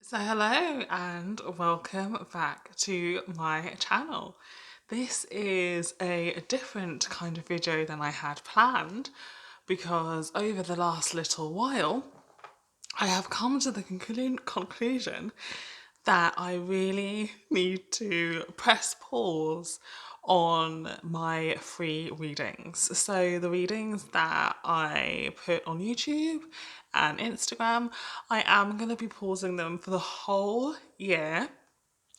So hello and welcome back to my channel. This is a different kind of video than I had planned because over the last little while I have come to the conclusion that I really need to press pause on my free readings. So the readings that I put on YouTube and Instagram, I am going to be pausing them for the whole year,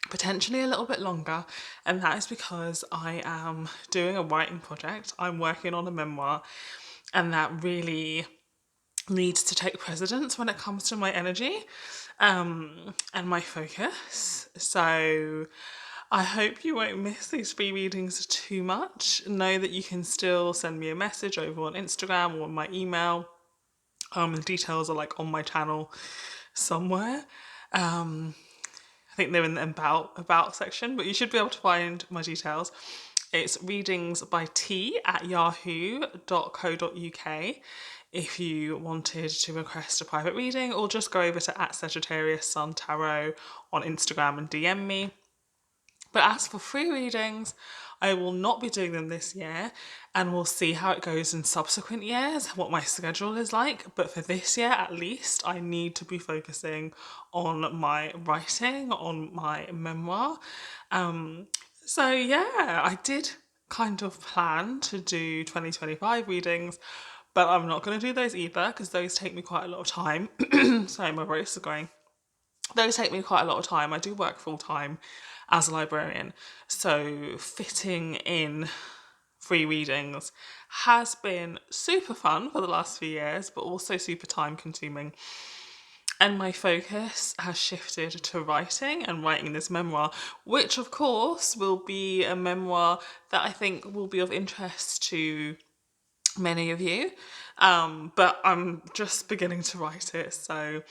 potentially a little bit longer, and that is because I am doing a writing project. I'm working on a memoir, and that really needs to take precedence when it comes to my energy and my focus. So I hope you won't miss these free readings too much. Know that you can still send me a message over on Instagram or on my email. The details are like on my channel somewhere. I think they're in the about section, but you should be able to find my details. It's readingsbyt@yahoo.co.uk if you wanted to request a private reading, or just go over to @SagittariusSunTarot on Instagram and DM me. But as for free readings, I will not be doing them this year, and we'll see how it goes in subsequent years, what my schedule is like. But for this year, at least, I need to be focusing on my writing, on my memoir. So yeah, I did kind of plan to do 2025 readings, but I'm not going to do those either because those take me quite a lot of time. Sorry, my voice is going. Those take me quite a lot of time. I do work full time as a librarian, so fitting in free readings has been super fun for the last few years, but also super time consuming. And my focus has shifted to writing and writing this memoir, which of course will be a memoir that I think will be of interest to many of you. But I'm just beginning to write it, so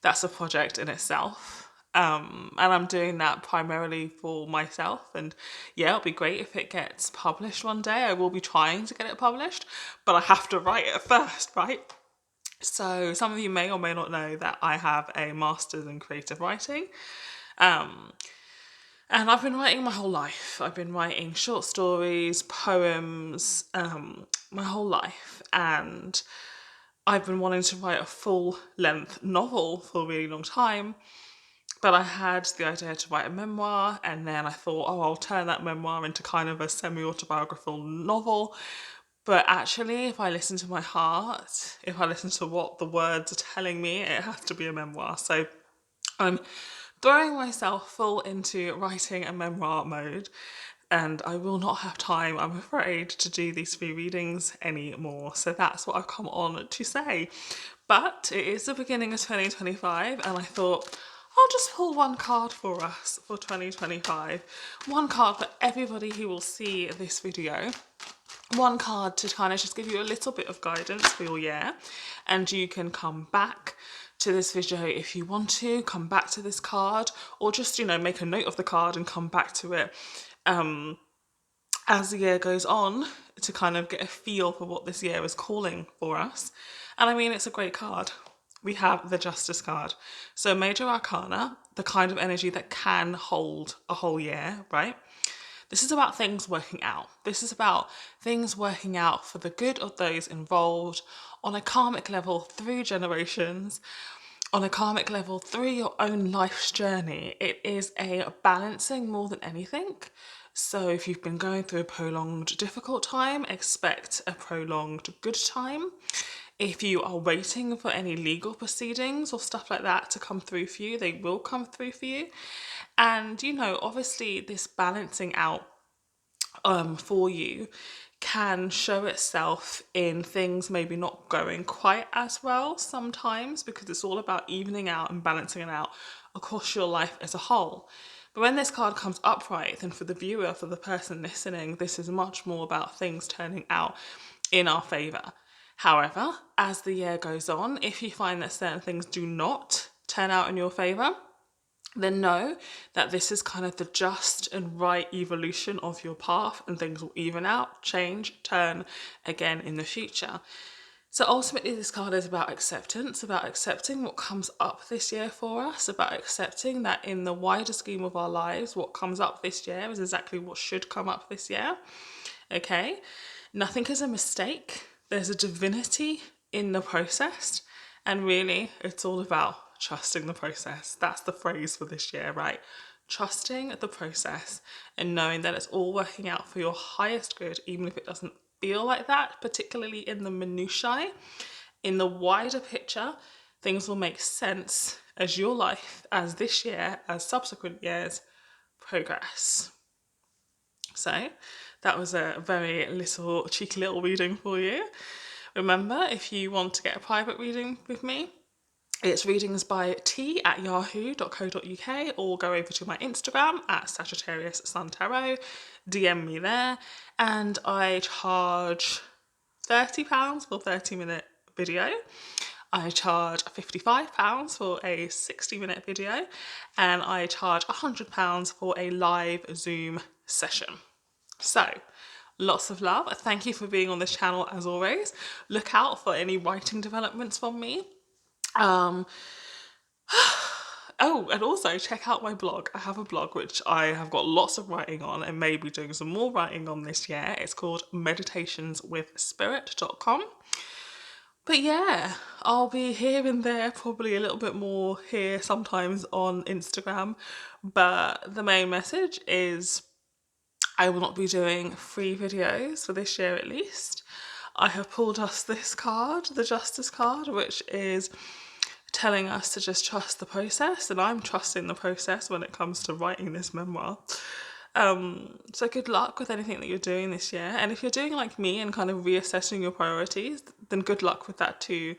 that's a project in itself. And I'm doing that primarily for myself. And yeah, it'll be great if it gets published one day. I will be trying to get it published, but I have to write it first, right? So some of you may or may not know that I have a master's in creative writing. Um, and I've been writing my whole life. I've been writing short stories, poems, my whole life. And I've been wanting to write a full length novel for a really long time. But I had the idea to write a memoir, and then I thought, oh, I'll turn that memoir into kind of a semi-autobiographical novel. But actually, if I listen to my heart, if I listen to what the words are telling me, it has to be a memoir. So I'm throwing myself full into writing a memoir mode, and I will not have time, I'm afraid, to do these free readings anymore. So that's what I've come on to say. But it is the beginning of 2025, and I thought I'll just pull one card for us for 2025. One card for everybody who will see this video. One card to kind of just give you a little bit of guidance for your year, and you can come back to this video if you want to, come back to this card, or just, make a note of the card and come back to it as the year goes on to kind of get a feel for what this year is calling for us. And I mean, it's a great card. We have the Justice card. So Major Arcana, the kind of energy that can hold a whole year, right? This is about things working out. This is about things working out for the good of those involved on a karmic level through generations, on a karmic level through your own life's journey. It is a balancing more than anything. So if you've been going through a prolonged difficult time, expect a prolonged good time. If you are waiting for any legal proceedings or stuff like that to come through for you, they will come through for you. And, obviously this balancing out for you can show itself in things maybe not going quite as well sometimes, because it's all about evening out and balancing it out across your life as a whole. But when this card comes upright, then for the viewer, for the person listening, this is much more about things turning out in our favour. However, as the year goes on, if you find that certain things do not turn out in your favour, then know that this is kind of the just and right evolution of your path, and things will even out, change, turn again in the future. So ultimately this card is about acceptance, about accepting what comes up this year for us, about accepting that in the wider scheme of our lives, what comes up this year is exactly what should come up this year. Okay? Nothing is a mistake. There's a divinity in the process. And really, it's all about trusting the process. That's the phrase for this year, right? Trusting the process and knowing that it's all working out for your highest good, even if it doesn't feel like that, particularly in the minutiae. In the wider picture, things will make sense as your life, as this year, as subsequent years progress. So that was a very cheeky little reading for you. Remember, if you want to get a private reading with me, it's readingsbyt@yahoo.co.uk, or go over to my Instagram at Sagittarius Sun Tarot, DM me there, and I charge £30 for a 30-minute video. I charge £55 for a 60-minute video, and I charge £100 for a live Zoom session. So, lots of love. Thank you for being on this channel as always. Look out for any writing developments from me. Oh, and also check out my blog. I have a blog which I have got lots of writing on and may be doing some more writing on this year. It's called meditationswithspirit.com. But yeah, I'll be here and there, probably a little bit more here sometimes on Instagram. But the main message is I will not be doing free videos for this year at least. I have pulled us this card, the Justice card, which is telling us to just trust the process, and I'm trusting the process when it comes to writing this memoir. So good luck with anything that you're doing this year, and if you're doing like me and kind of reassessing your priorities, then good luck with that too,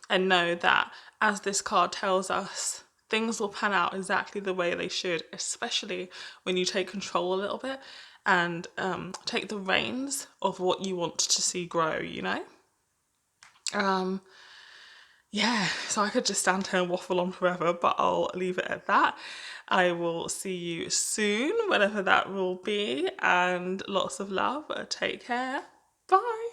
and know that, as this card tells us, things will pan out exactly the way they should, especially when you take control a little bit and take the reins of what you want to see grow, you know? Yeah, so I could just stand here and waffle on forever, but I'll leave it at that. I will see you soon, whenever that will be, and lots of love. Take care. Bye.